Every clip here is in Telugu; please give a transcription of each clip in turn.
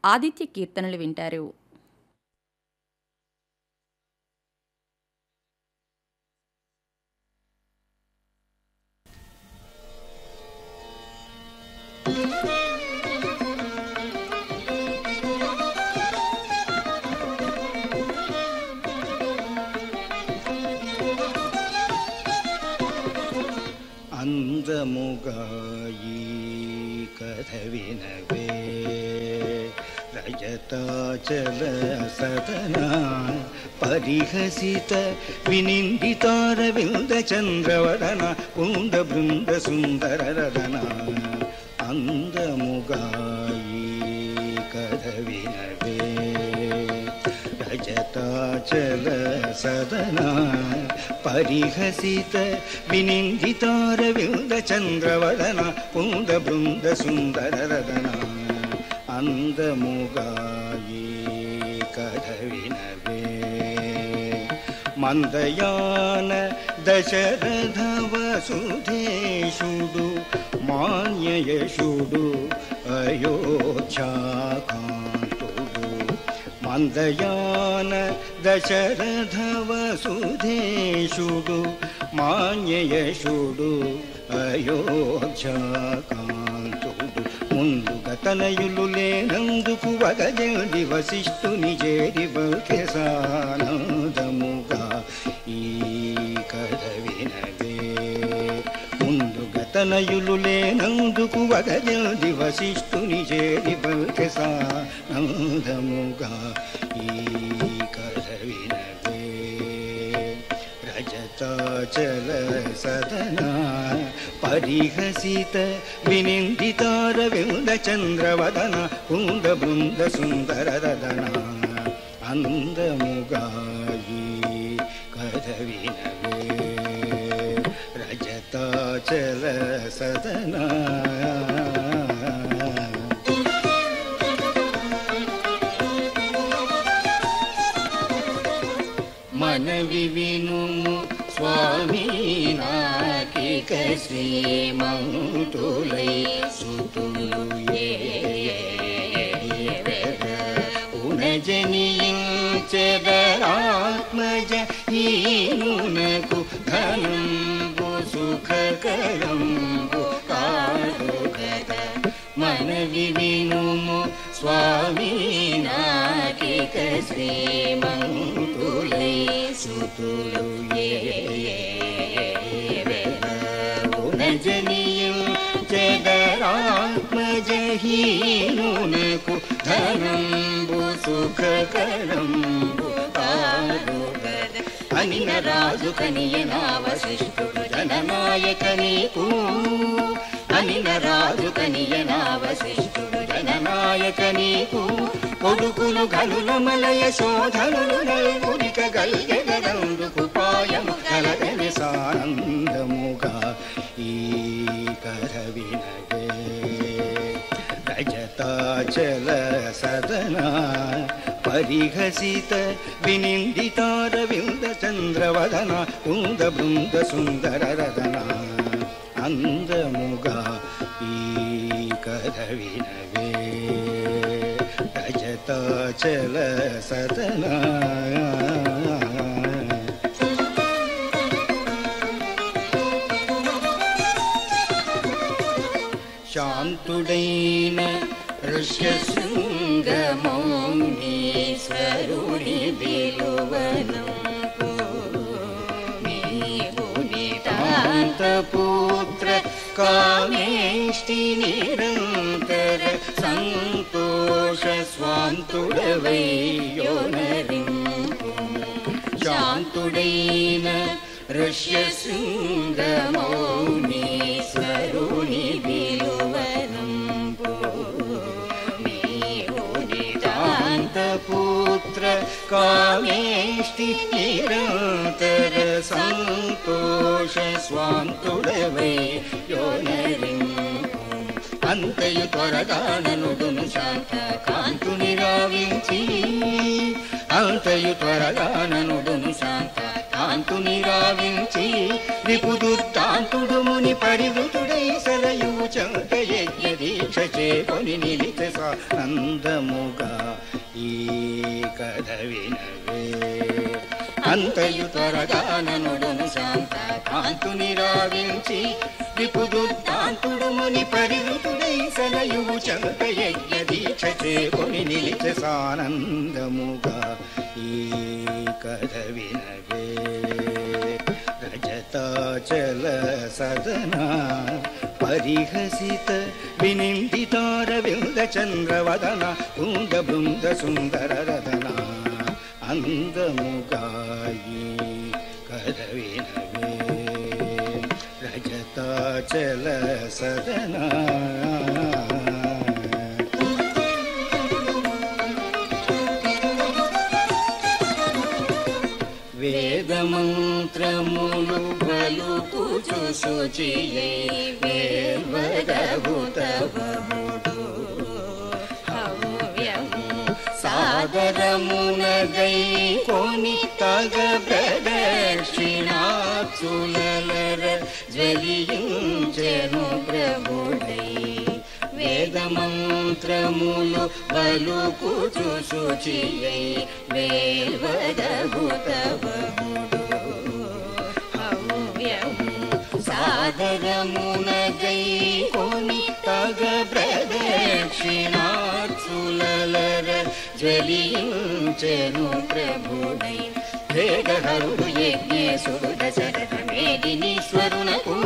ఆదిత్య కీర్తనలు వింటారు. అందముగాయి కథ వినవే రజతాచల సదన పరిహసిత వినిందితారవింద చంద్రవదన కుంద బృంద సుందర రదన అందముగాయి కథ వినవే రజతాచల సదన పరిహసిత వినిందితారవింద చంద్రవదన కుంద బృంద సుందర రదన అందముగాయి కథ వినవే మందయాన దశరథ వసుధేశుడు మాన్యయశుడు అయోధ్యాకాంతుడు మందయాన దశరథ వసుధేశుడు మాన్యయశుడు అయోధ్యాకాంతుడు ముందుగా తనయులు లేనందుకు వగజల్ది వశిష్ఠుని చేరి బల్కెసానందముగా ఈ కథ వినవే ముందుగా తనయులు లేనందుకు వగజల్ది వశిష్ఠుని చేరి బల్కెసానందముగా ఈ కథ వినవే రజతాచల సదన పరిహసిత వినిందితారవింద చంద్రవదన కుంద బృంద సుందర రదన అందముగాయి కథ వినవే రజతాచల సదన మనవి వినుము స్వామి నాకిక శ్రీమంతులై సుతులు ఉనజనియించెదరాత్మజ హీనునకు ధనంబు సుఖకరంబు కాదు కదా మనవి వినుము స్వామి నాకిక శ్రీమంతులై సుతులు ఉనజనియించెదరాత్మజ హీనునకు ధనంబు సుఖకరంబు కాదు కదా అనిన రాజు కనియనా వశిష్ఠుడు జననాయక నీకు అనిన రాజు కనియనా వశిష్ఠుడు జననాయక నీకు కొడుకులు గలుల మలయ శోధనులు నలుగురిక గల్గెదరందుకు పాయము కలగని సానందముగా ఈ కథ వినవే రజతాచల సదన పరిహసిత వినిందితారవింద చంద్రవదన కుంద బృంద సుందర రదన అందముగా ఈ కథ వినవే రజతాచల సదన శాంతుడైన ఋష్యశృంగమౌనీశ్వరుని విలువనంపు నీవు నితాంతపుత్ర కామేష్టి నిరంతర సంతోష స్వాంతుడవైయోనరింపు శాంతుడైన ఋష్యశృంగమౌనీశ్వరుని విలువనంపు నీవు నితాంతపుత్ర కామేష్టి నిరంతర సంతోష స్వాంతుడవై యోనరింపు అంతయు త్వరగాననుడును శాంత కాంతుని రావించి అంతయు త్వరగాననుడును శాంత కాంతుని రావించి రిపుదుర్దాంతుడు ముని పరివృతుడై సరయువు చంక యజ్ఞ దీక్ష చేకొని నిలిచే సానందముగా ఈ కథ వినవే. అంతయు త్వరగాననుడను శాంత కాంతుని రావించి రిపుదుర్దాంతుడు ముని పరివృతుడై సరయువు చంక యజ్ఞ దీక్ష చేకొని నిలిచే సానందముగా ఈ కథ వినవే. రజతాచల సదనా పరిహసిత వినిందితారవింద చంద్రవదన కుంద బృంద సుందర రదన అందముగాయి కథ వినవే. రజతాచల సదనా వేదమంత్రములు పలుకుచు శుచియై వేర్వదగుతవముడు హవ్యము సాదరమునగై కొని తగ ప్రదక్షిణాచులర జ్వలించెను ప్రభుడై. వేదమంత్రములు పలుకుచు శుచియై వేర్వదగుతవముడు హవ్యము సాదరమునగై కొని తగ ప్రదక్షిణాచులర జ్వలించెను ప్రభుడై. ఖేదహరుడు యజ్ఞేశుడు దశరథ మేదినీశ్వరునకు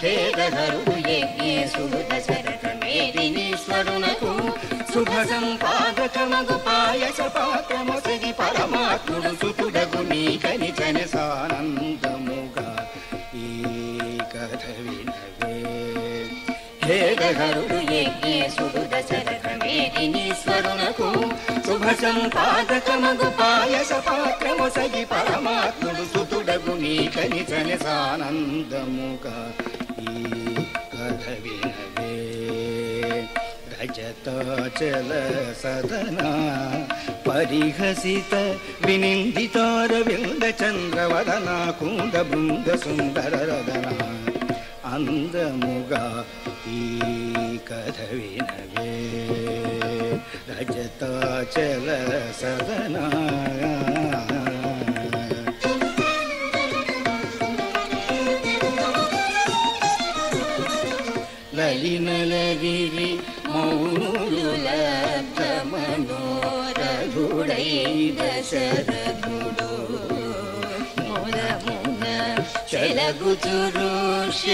ఖేదహరుడు యజ్ఞేశుడు దశరథ మేదినీశ్వరునకు శుభ సంపాదకమగు పాయస పాత్రమొసగి పరమాత్ముడు సుతుడగు నీకని చని సానందముగా ఈ కథ వినవే. ఖేదహరుడు యజ్ఞేశుడు దశరథ మేదినీశ్వరునకు శుభ సంపాదకమగు పాయస పాత్రమొసగి పరమాత్ముడు సుతుడగు నీకని చని సానందముగా ఈ కథ వినవే. రజతాచల సదనా పరిహసిత వినిందితారవింద చంద్రవదన కుంద బృంద సుందర రదన అందముగా ఈ కథ వినవే. రజతాచల సదనా లలినలవిరి మౌనులు లబ్ధ మనోరథుడై దశరథుడు మోదమున చెలగుచురుష్య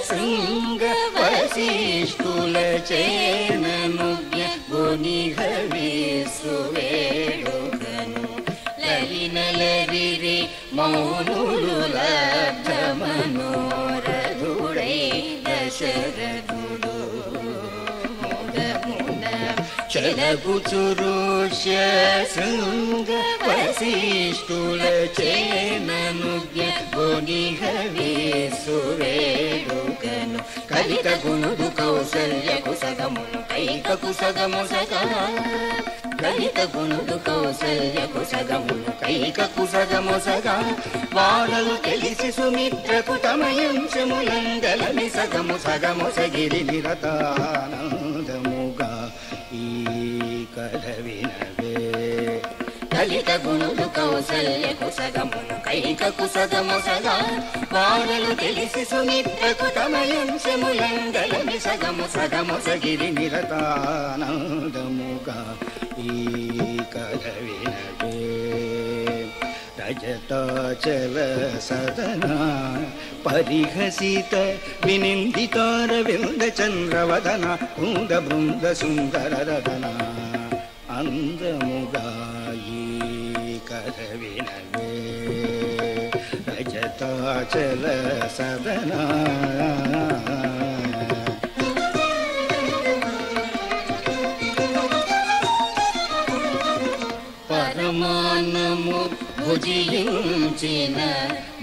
శృంగ వశిష్ఠుల చేననుజ్ఞ గునిహవిసు వేడుకను. లలినలవిరి మౌనులు లబ్ధ మనోరథుడై దశరథుడు మోదమున చెలగుచురుష్య శృంగ వశిష్ఠుల చేననుజ్ఞ గునిహవిసు వేడుకను. కలిత గుణుడు కౌసల్యకు సగమును కైకకు సగము సగా కలిత గుణుడు కౌసల్యకు సగమును కైకకు సగము సగా వాడలు తెలిసి సుమిత్రకు తమయంశములంగలని సగము సగము సగిరి నిరతానందముగా ఈ కథ వినవే. కలిత గుణుడు కౌసల్యకు సగమును కైకకు సగము సగా వాడలు తెలిసి సుమిత్రకు తమయంశములంగలని సగము సగము సగిరి నిరతానందముగా ఈ కథ వినవే. రజతాచల సదనా పరిహసిత వినిందితారవింద చంద్రవదన కుంద బృంద సుందర రదన అందముగా ఈ కథ వినవే. రజతాచల సదనా పరమాన్నము భుజించిన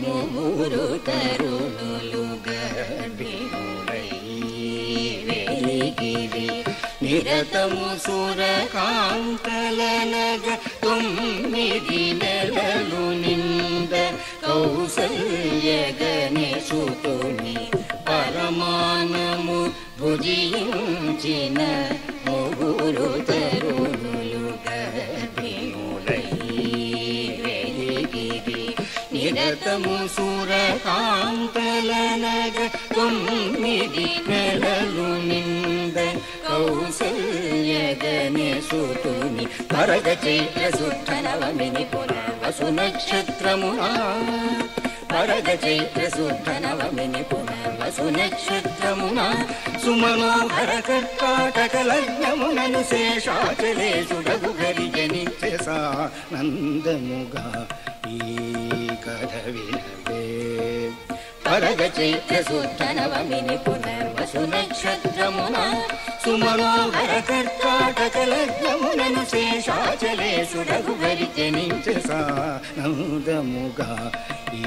ముగ్గురు తరుణులు గర్భిణులై వెలిగిరి నిరతము సురకాంతలనగ 9 నెలలు నింద కౌసల్య గణేశుతుని పరమానము భుజించిన ముగురు తరుణులు గర్భిణులై వెలిగిరి. నిరతము సురకాంతలనగ 9 నెలలు నింద కౌసల్య గణేశుతుని వరద చైత్ర శుద్ధ నవమిని పునర్వసు నక్షత్రమునా వరద చైత్ర శుద్ధ నవమిని పునర్వసు నక్షత్రమున సుమనోహర కర్కాటక లగ్నమునను శేషాచలేశుడగు గరిజనిత్య సానందముగా ఈ కథ వినవే. వరద చైత్ర శుద్ధ నవమిని పునర్వసు నక్షత్రమున సుమనోహర కర్కాటక లగ్నమునను శేషాచలేశుడగు గరిజనిత్య సానందముగా ఈ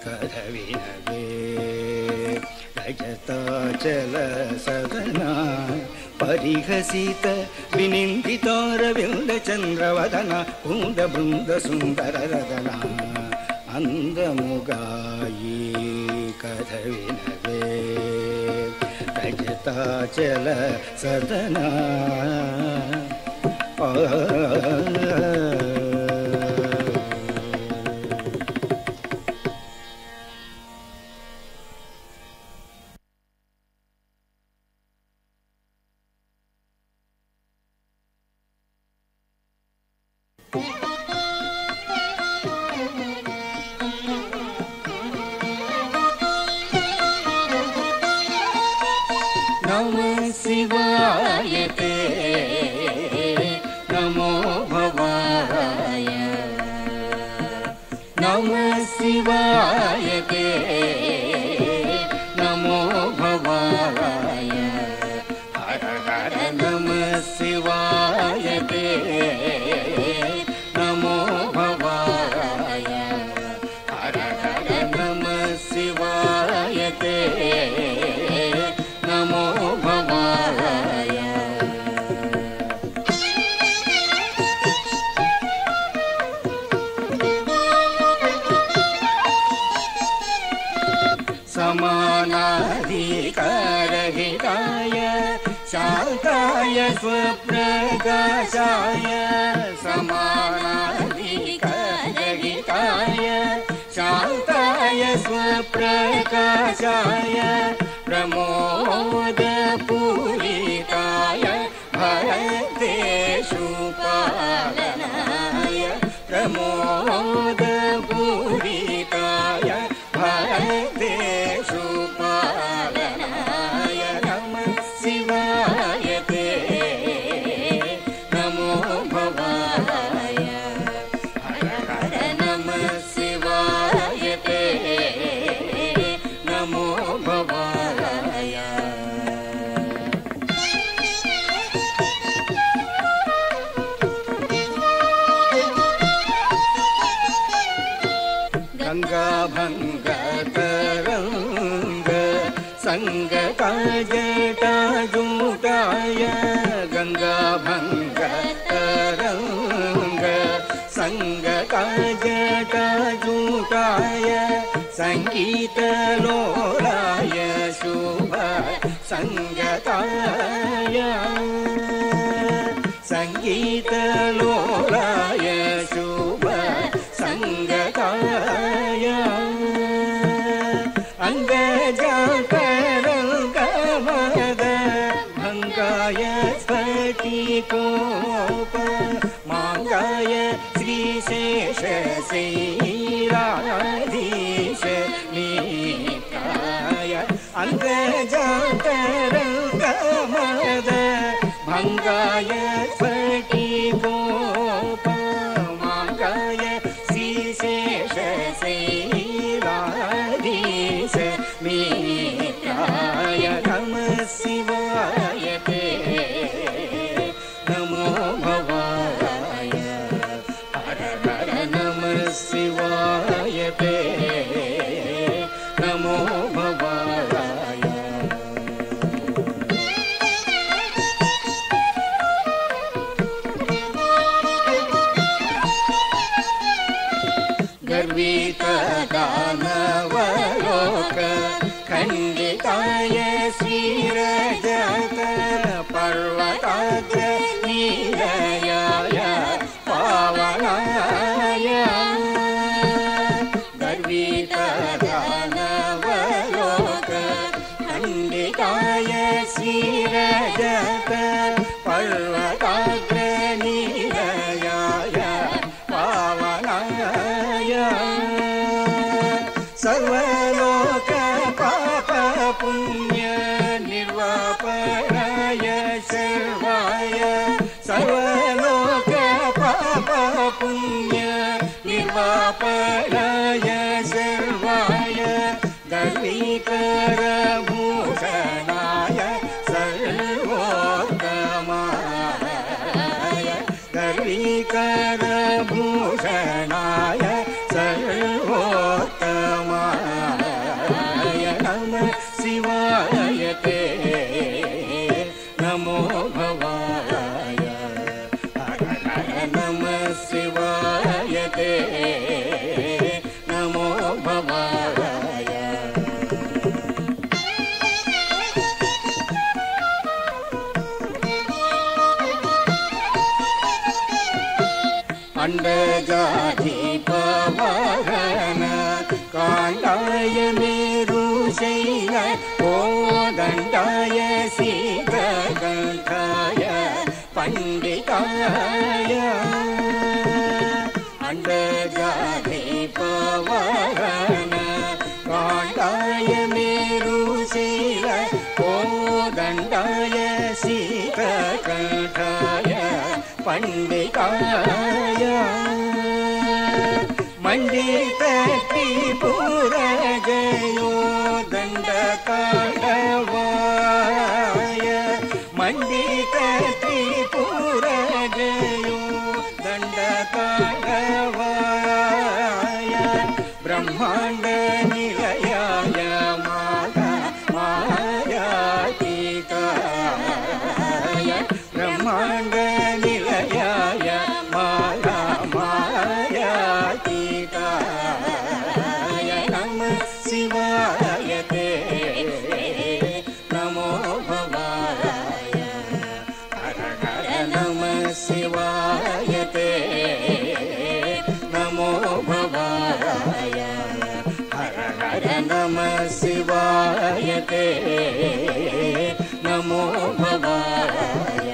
కథ వినవే. రజతాచల సదన పరిహసిత వినిందితారవింద చంద్రవదన కుంద బృంద సుందర రదన అందముగా ఈ కథ వినవే. రజతాచల సదన नमः शिवाय ते नमो भवाय नमः शिवाय ते नमो भवाय हर हर नमः शिवाय ते नमो भवाय हर हर नमः शिवाय ते नमो भवाय समानाधिकारहिताय शान्ताय स्वप्रकाशाय समानाधिकारहिताय शान्ताय स्वप्रकाशाय प्रमोदपूरिताय भरतेषु पालनाय प्रमोदपूरिताय भरतेषु पालनाय नमः शिवाय ते नमो भवाय हर हर नमः शिवाय ते नमो भवाय गंगा भंग तरंग संगताजटाजूटाय गंगा भंग तरंग संगताजटाजूटाय संगीतलोलाय शुभ संगताय संगीतलोलाय शुभ संगताय अंगजातरंगमद भंगाय स्फटिकोप मांगाय श्रीशेषशैलाधीश नित्याय अंगजातरंगमद भंगाय स्फटिकोप मांगाय श्रीशेषशैलाधीश मित्राय नमः शिवाय ते नमो भवाय हर हर नमः शिवाय ते नमो भवाय गर्वित दानवलोक खण्डिताय श्रीरजत पर्वताग्र निलयाय पावनाय गर्वित दानवलोक खण्डिताय श्रीरजत पर्वताग्र निलयाय पावनाय सर्वलोक पाप पुण्य निर्वापनाय सर्वाय सर्वलोक पाप पुण्य निर्वापनाय सर्वाय गर्विकर भूषणाय सर्वोत्तमाय गर्विकर भूषणाय सर्वोत्तमाय नमः शिवाय ते नमो भवाय हर हर नमः शिवाय ते नमो भवाय अंडजाधिपवाहन कांडाय मेरुशैल कोदंडाय शीतकंठाय पंडिताय अंडजाधिपवाहन कांडाय मेरुशैल कोदंडाय शीतकंठाय पंडिताय मंडित त्रिपुर जयो दंडतांडवाय मंडित त्रिपुर जयो दंडतांडवाय ब्रह्मांड निलयाय माया मायातीताय ब्रह्मांड निलयाय माया मायातीताय नमः शिवाय ते नमो भवाय हर हर नमः शिवाय ते नमो भवाय हर हर नमः शिवाय ते नमो भवाय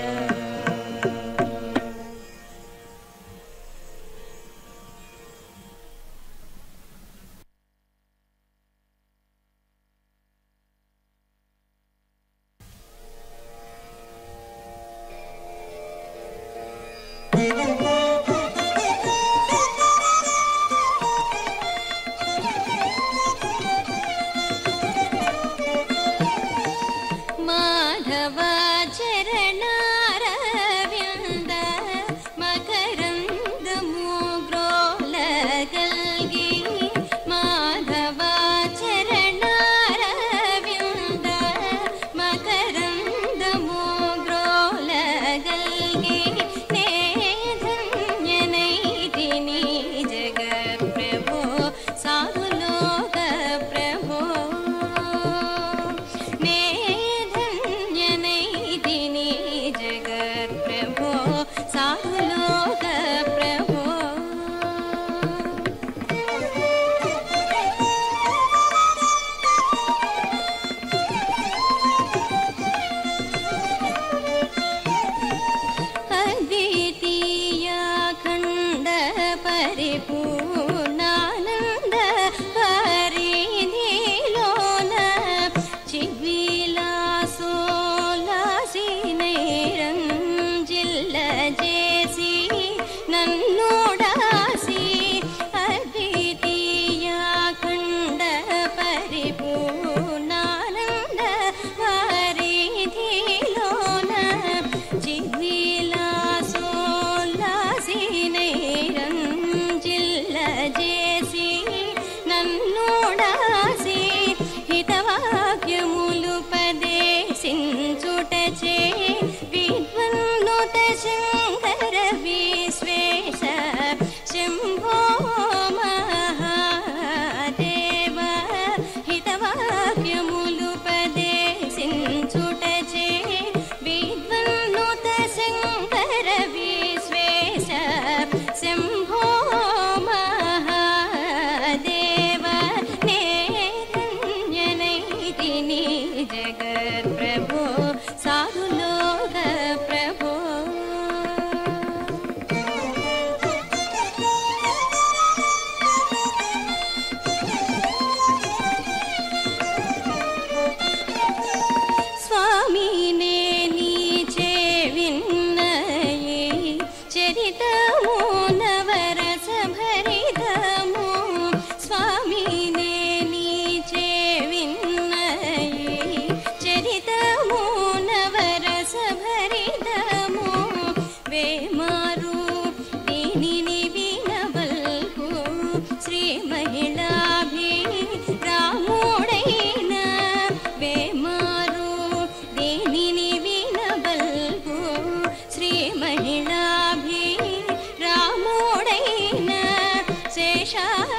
శేషాయ